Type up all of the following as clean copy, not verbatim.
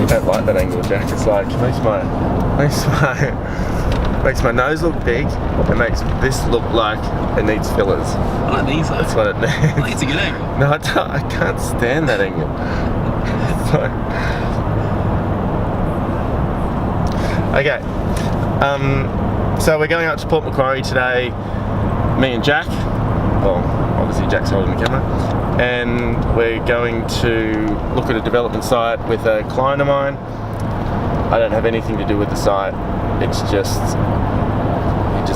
don't like that angle, Jack. It's like makes my nose look big. It makes this look like it needs fillers. I like these. That's what it needs. I think it's a good angle. No, I can't stand that angle. Okay. So we're going out to Port MacQuaurie today. Me and Jack. Well, obviously Jack's holding the camera. And we're going to look at a development site with a client of mine. I don't have anything to do with the site. It's just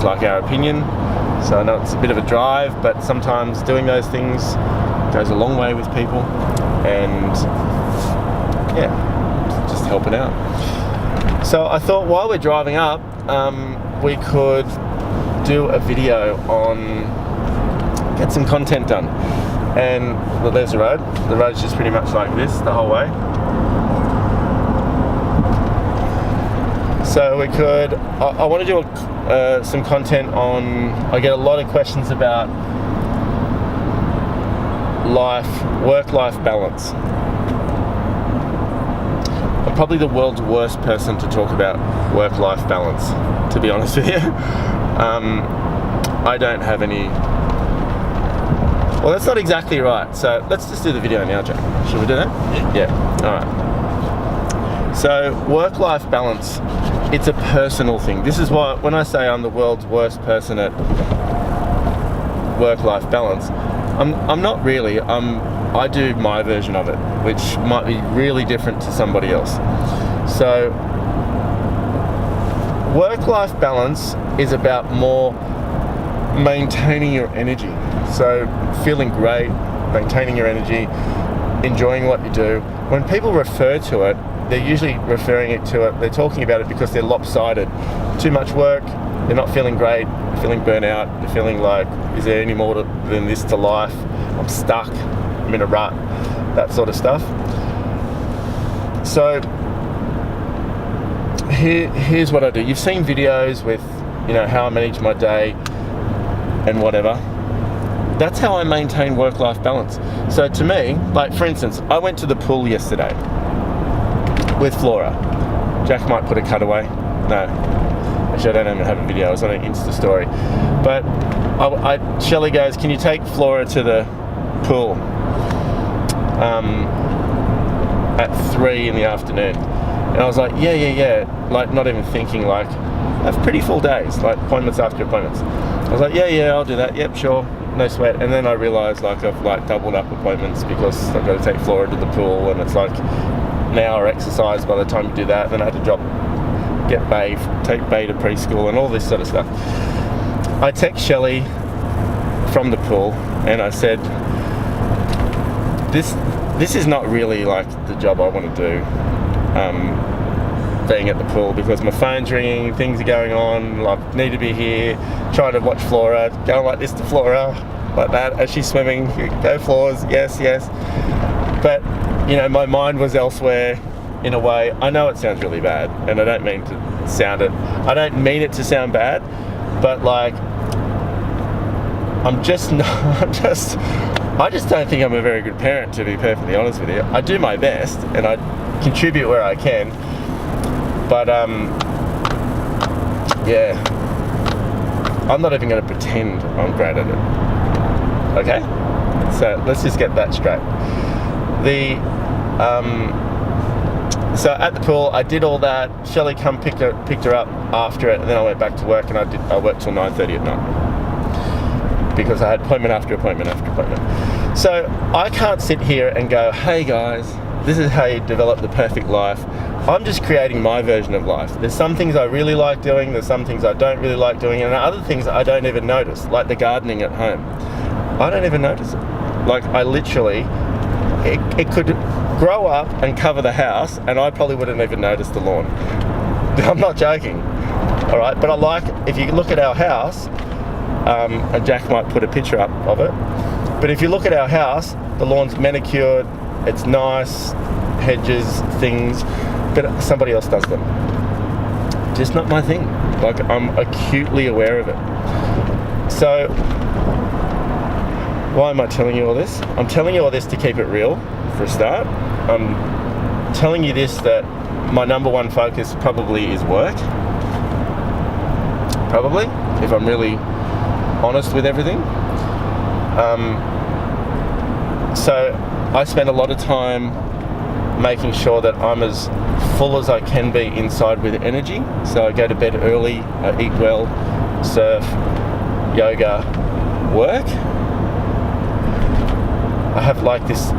like our opinion. So I know it's a bit of a drive, but sometimes doing those things goes a long way with people. And yeah, just helping out. So I thought while we're driving up, we could do a video on, get some content done. And well, there's the road. The road's just pretty much like this the whole way. So we could, I want to do some content on, I get a lot of questions about work-life balance. I'm probably the world's worst person to talk about work-life balance, to be honest with you. I don't have any. Well, that's not exactly right. So let's just do the video now, Jack. Should we do that? Yeah. All right. So work-life balance, it's a personal thing. This is why when I say I'm the world's worst person at work-life balance, I'm not really. I do my version of it, which might be really different to somebody else. So work-life balance is about more maintaining your energy. So feeling great, maintaining your energy, enjoying what you do. When people refer to it, they're usually they're talking about it because they're lopsided. Too much work, they're not feeling great, they're feeling burnt out, they're feeling like, is there any more than this to life? I'm stuck, I'm in a rut, that sort of stuff. So here's what I do. You've seen videos with, how I manage my day and whatever. That's how I maintain work-life balance. So to me, like for instance, I went to the pool yesterday with Flora. Jack might put a cutaway. No, actually I don't even have a video. I was on an Insta story. But Shelley goes, can you take Flora to the pool at 3 in the afternoon? And I was like, yeah. Like not even thinking, like I have pretty full days, like appointments after appointments. I was like, yeah, I'll do that. Yep, sure. No sweat. And then I realised like I've like doubled up appointments because I've got to take Flora to the pool, and it's like an hour exercise by the time you do that. Then I had to get Bae, take Bae to preschool and all this sort of stuff. I text Shelley from the pool and I said, this is not really like the job I want to do, being at the pool, because my phone's ringing, things are going on, like need to be here, trying to watch Flora, going like this to Flora, like that, as she's swimming, go Floors, yes. But, my mind was elsewhere in a way. I know it sounds really bad, and I don't mean to sound it. I don't mean it to sound bad, but like, I just don't think I'm a very good parent, to be perfectly honest with you. I do my best, and I contribute where I can. But, yeah, I'm not even going to pretend I'm great at it. Okay? So let's just get that straight. So at the pool, I did all that. Shelley picked her up after it, and then I went back to work, and I worked till 9:30 at night because I had appointment after appointment after appointment. So I can't sit here and go, hey guys, this is how you develop the perfect life. I'm just creating my version of life. There's some things I really like doing, there's some things I don't really like doing, and other things I don't even notice, like the gardening at home. I don't even notice it. Like I literally, it could grow up and cover the house and I probably wouldn't even notice the lawn. I'm not joking, all right? But I like, if you look at our house, and Jack might put a picture up of it, but if you look at our house, the lawn's manicured, it's nice, hedges, things, but somebody else does them. Just not my thing. Like, I'm acutely aware of it. So, why am I telling you all this? I'm telling you all this to keep it real, for a start. telling you this, that my number one focus probably is work. Probably, if I'm really honest with everything. So I spend a lot of time making sure that I'm as full as I can be inside with energy. So I go to bed early, I eat well, surf, yoga, work. I have like this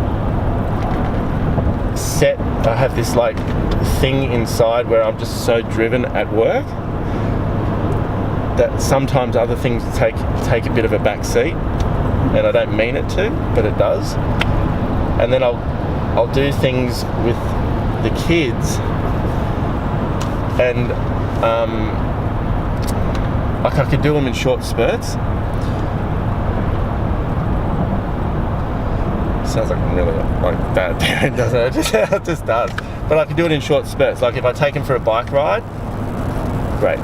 I have this like thing inside where I'm just so driven at work that sometimes other things take a bit of a back seat, and I don't mean it to, but it does. And then I'll do things with the kids, and like I could do them in short spurts. Sounds like I'm really like bad parent, doesn't it? It just does. But I can do it in short spurts. Like if I take him for a bike ride, great.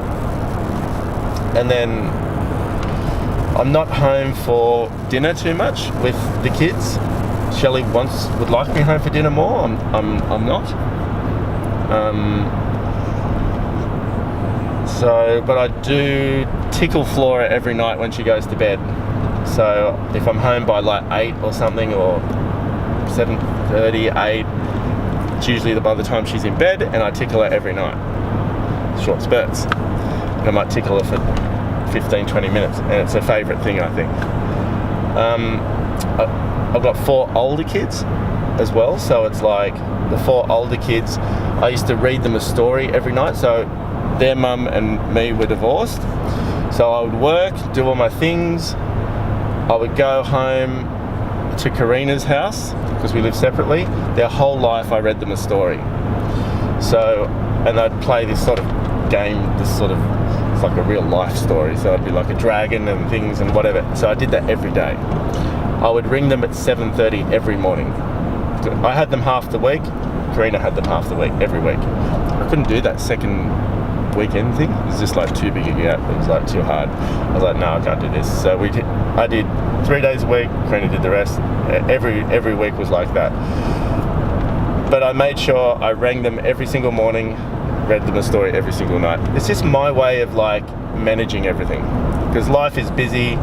And then I'm not home for dinner too much with the kids. Shelley would like me home for dinner more. I'm not. But I do tickle Flora every night when she goes to bed. So if I'm home by like 8 or something, or 7:30, 8, it's usually by the time she's in bed, and I tickle her every night. Short spurts. And I might tickle her for 15-20 minutes, and it's a favourite thing, I think. I've got 4 older kids as well, so it's like the 4 older kids, I used to read them a story every night. So their mum and me were divorced, so I would work, do all my things. I would go home to Karina's house, because we live separately. Their whole life I read them a story. So, and I'd play this sort of game, it's like a real life story. So I'd be like a dragon and things and whatever. So I did that every day. I would ring them at 7:30 every morning. I had them half the week. Karina had them half the week, every week. I couldn't do that second weekend thing. It was just like too big a gap. It was like too hard. I was like, no, I can't do this. So I did 3 days a week. Karina did the rest. Every week was like that. But I made sure I rang them every single morning, read them a story every single night. It's just my way of like managing everything, because life is busy,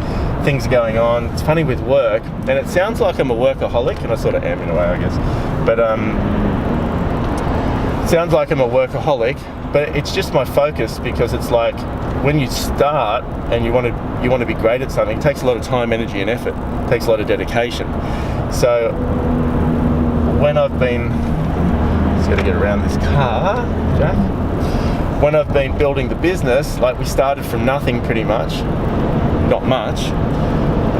things are going on. It's funny with work, and it sounds like I'm a workaholic, and I sort of am in a way, I guess. But it sounds like I'm a workaholic, but it's just my focus, because it's like when you start and you want to be great at something, it takes a lot of time, energy, and effort. It takes a lot of dedication. So when I've been, just got to get around this car, Jack. When I've been building the business, like we started from nothing pretty much, not much,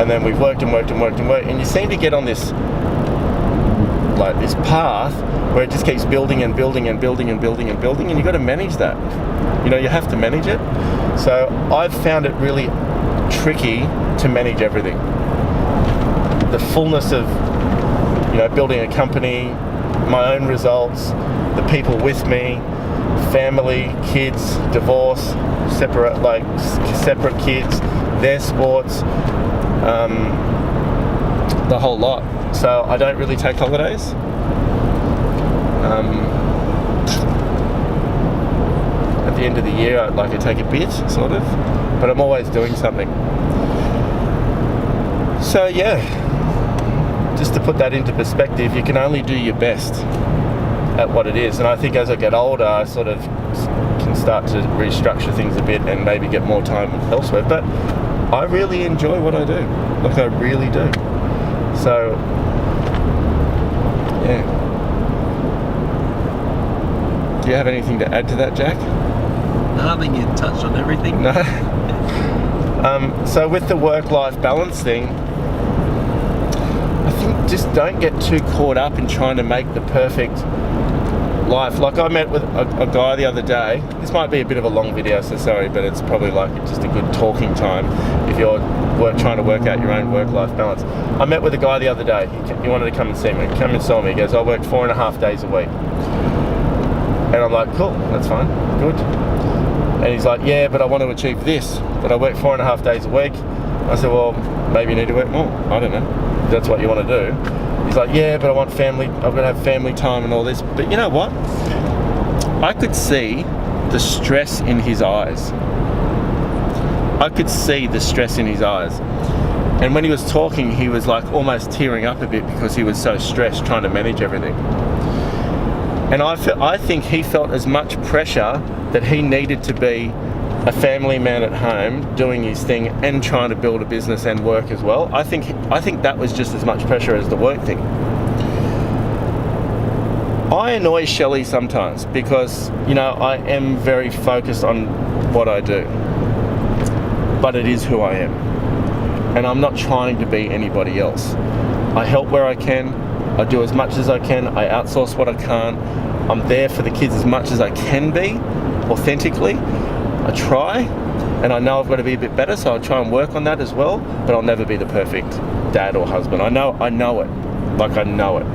and then we've worked and worked and worked and worked, and you seem to get on this like this path where it just keeps building and building and building and building and building, and you've got to manage that. You know, you have to manage it. So I've found it really tricky to manage everything. The fullness of, you know, building a company, my own results, the people with me, family, kids, divorce, separate kids, their sports, the whole lot. So I don't really take holidays. At the end of the year, I take a bit, sort of, but I'm always doing something. So yeah, just to put that into perspective, you can only do your best at what it is. And I think as I get older, I sort of can start to restructure things a bit and maybe get more time elsewhere. But I really enjoy what I do. Like, I really do. So, yeah. Do you have anything to add to that, Jack? No, I think you touched on everything. No? So with the work-life balance thing, I think just don't get too caught up in trying to make the perfect life. Like, I met with a guy the other day. This might be a bit of a long video, so sorry, but it's probably like just a good talking time if you're trying to work out your own work-life balance. I met with a guy the other day. He wanted to come and see me. Come and saw me. He goes, I work 4.5 days a week. And I'm like, cool, that's fine, good. And he's like, yeah, but I want to achieve this, but I work 4.5 days a week. I said, well, maybe you need to work more. I don't know. If that's what you want to do. He's like, yeah, but I want family, I've got to have family time and all this. But you know what? I could see the stress in his eyes. I could see the stress in his eyes. And when he was talking, he was like almost tearing up a bit because he was so stressed trying to manage everything. And I think he felt as much pressure that he needed to be a family man at home doing his thing and trying to build a business and work as well. I think that was just as much pressure as the work thing. I annoy Shelley sometimes because, you know, I am very focused on what I do, but it is who I am, and I'm not trying to be anybody else. I help where I can, I do as much as I can, I outsource what I can't, I'm there for the kids as much as I can be, authentically. I try, and I know I've got to be a bit better, so I'll try and work on that as well, but I'll never be the perfect dad or husband. I know it, like I know it.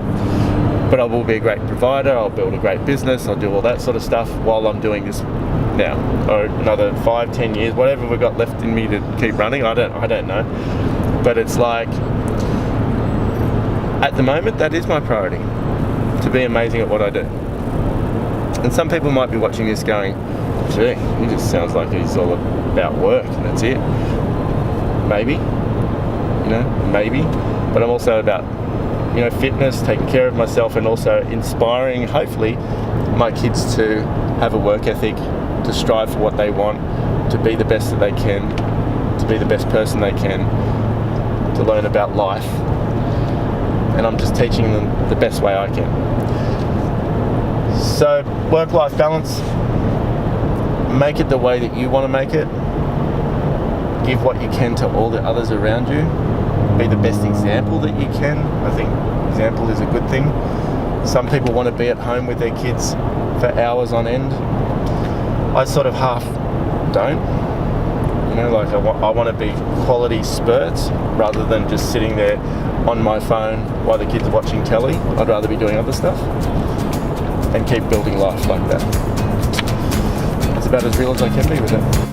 But I will be a great provider, I'll build a great business, I'll do all that sort of stuff while I'm doing this now. Or another 5-10 years, whatever we've got left in me to keep running, I don't know. But it's like, at the moment, that is my priority, to be amazing at what I do. And some people might be watching this going, gee, he just sounds like he's all about work and that's it. Maybe, you know, maybe. But I'm also about, you know, fitness, taking care of myself, and also inspiring, hopefully, my kids to have a work ethic, to strive for what they want, to be the best that they can, to be the best person they can, to learn about life. And I'm just teaching them the best way I can. So, work-life balance, make it the way that you want to make it. Give what you can to all the others around you. Be the best example that you can. I think example is a good thing. Some people want to be at home with their kids for hours on end. I sort of half don't. You know, like I want to be quality spurts rather than just sitting there on my phone while the kids are watching telly. I'd rather be doing other stuff and keep building life like that. It's about as real as I can be with it.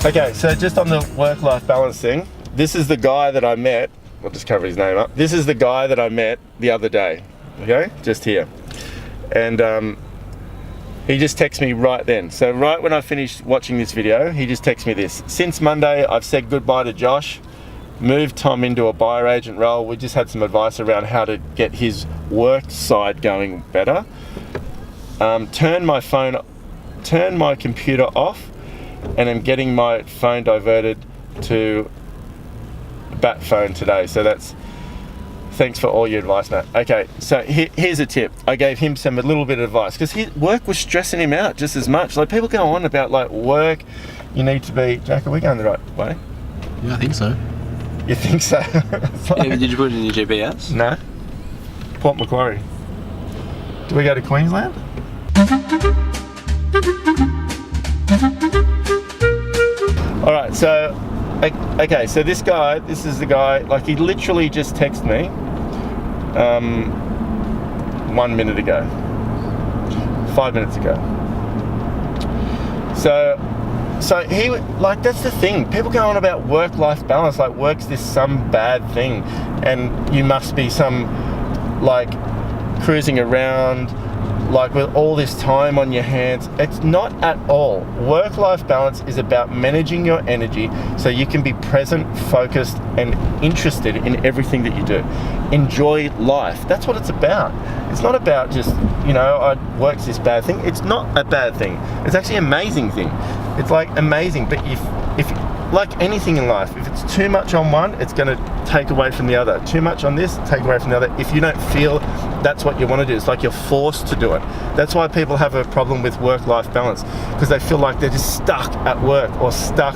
Okay, so just on the work-life balance thing, this is the guy that I met, I'll just cover his name up. This is the guy that I met the other day, okay, just here. And he just texted me right then. So right when I finished watching this video, he just texted me this. Since Monday, I've said goodbye to Josh, moved Tom into a buyer agent role. We just had some advice around how to get his work side going better. Turn my computer off, and I'm getting my phone diverted to bat phone today. So that's, thanks for all your advice, Matt. Okay, so here's a tip. I gave him a little bit of advice because his work was stressing him out just as much. Like, people go on about like work, you need to be, Jack, are we going the right way? Yeah, I think so. You think so? Yeah, did you put it in your GPS? No. Port MacQuaurie. Do we go to Queensland? All right, so, okay, so this is the guy, like he literally just texted me 1 minute ago, 5 minutes ago. So he, like, that's the thing. People go on about work-life balance, like work's some bad thing, and you must be some, like, cruising around, like with all this time on your hands. It's not at all. Work-life balance is about managing your energy so you can be present, focused, and interested in everything that you do. Enjoy life. That's what it's about. It's not about just, you know, work's this bad thing. It's not a bad thing. It's actually an amazing thing. It's like amazing, but if like anything in life, if it's too much on one, it's going to take away from the other. Too much on this, take away from the other. If you don't feel that's what you want to do, it's like you're forced to do it. That's why people have a problem with work-life balance, because they feel like they're just stuck at work, or stuck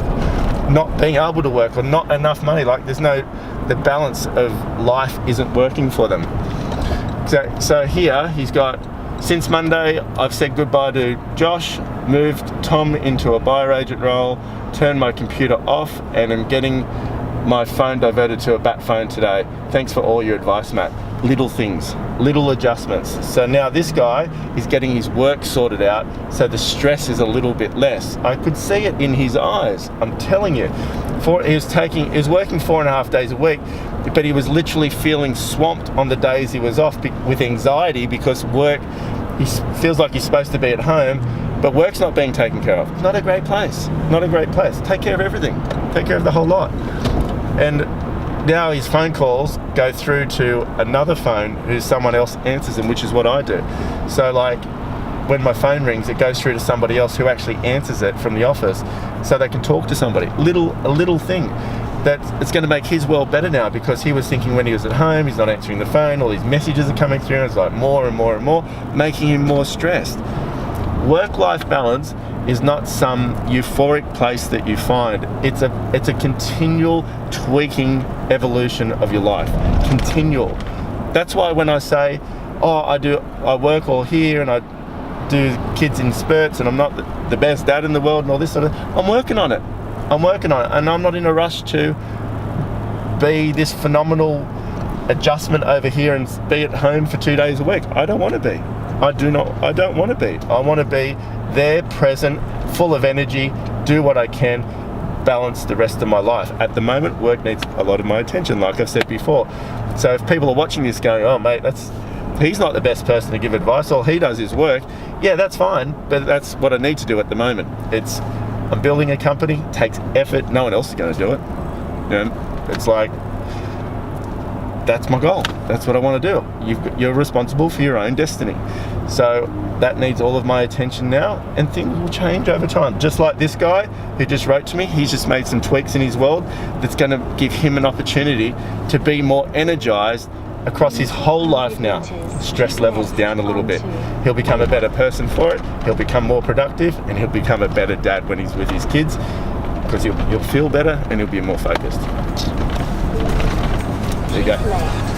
not being able to work, or not enough money. Like the balance of life isn't working for them. So here he's got, since Monday, I've said goodbye to Josh, moved Tom into a buyer agent role, turned my computer off, and I'm getting my phone diverted to a bat phone today. Thanks for all your advice, Matt. Little things, little adjustments. So now this guy is getting his work sorted out, so the stress is a little bit less. I could see it in his eyes, I'm telling you. He was working 4.5 days a week, but he was literally feeling swamped on the days he was off with anxiety because work, he feels like he's supposed to be at home, but work's not being taken care of. Not a great place, not a great place. Take care of everything, take care of the whole lot. And now his phone calls go through to another phone who someone else answers them, which is what I do. So like when my phone rings, it goes through to somebody else who actually answers it from the office so they can talk to somebody. A little thing that it's going to make his world better now, because he was thinking when he was at home, he's not answering the phone, all these messages are coming through, and it's like more and more and more, making him more stressed. Work-life balance is not some euphoric place that you find. It's a continual tweaking evolution of your life. Continual. That's why when I say, oh, I work all here and I do kids in spurts and I'm not the best dad in the world and all this sort of, I'm working on it, and I'm not in a rush to be this phenomenal adjustment over here and be at home for 2 days a week. I don't want to be. I don't want to be. I want to be there, present, full of energy, do what I can, balance the rest of my life. At the moment, work needs a lot of my attention, like I've said before. So if people are watching this going, oh mate, he's not the best person to give advice, all he does is work, yeah, that's fine, but that's what I need to do at the moment. I'm building a company, it takes effort, no one else is going to do it. You know, it's like, that's my goal. That's what I want to do. You're responsible for your own destiny. So that needs all of my attention now, and things will change over time. Just like this guy who just wrote to me, he's just made some tweaks in his world that's going to give him an opportunity to be more energized across his whole life now. Stress levels down a little bit. He'll become a better person for it. He'll become more productive, and he'll become a better dad when he's with his kids, because he'll feel better and he'll be more focused. There you go.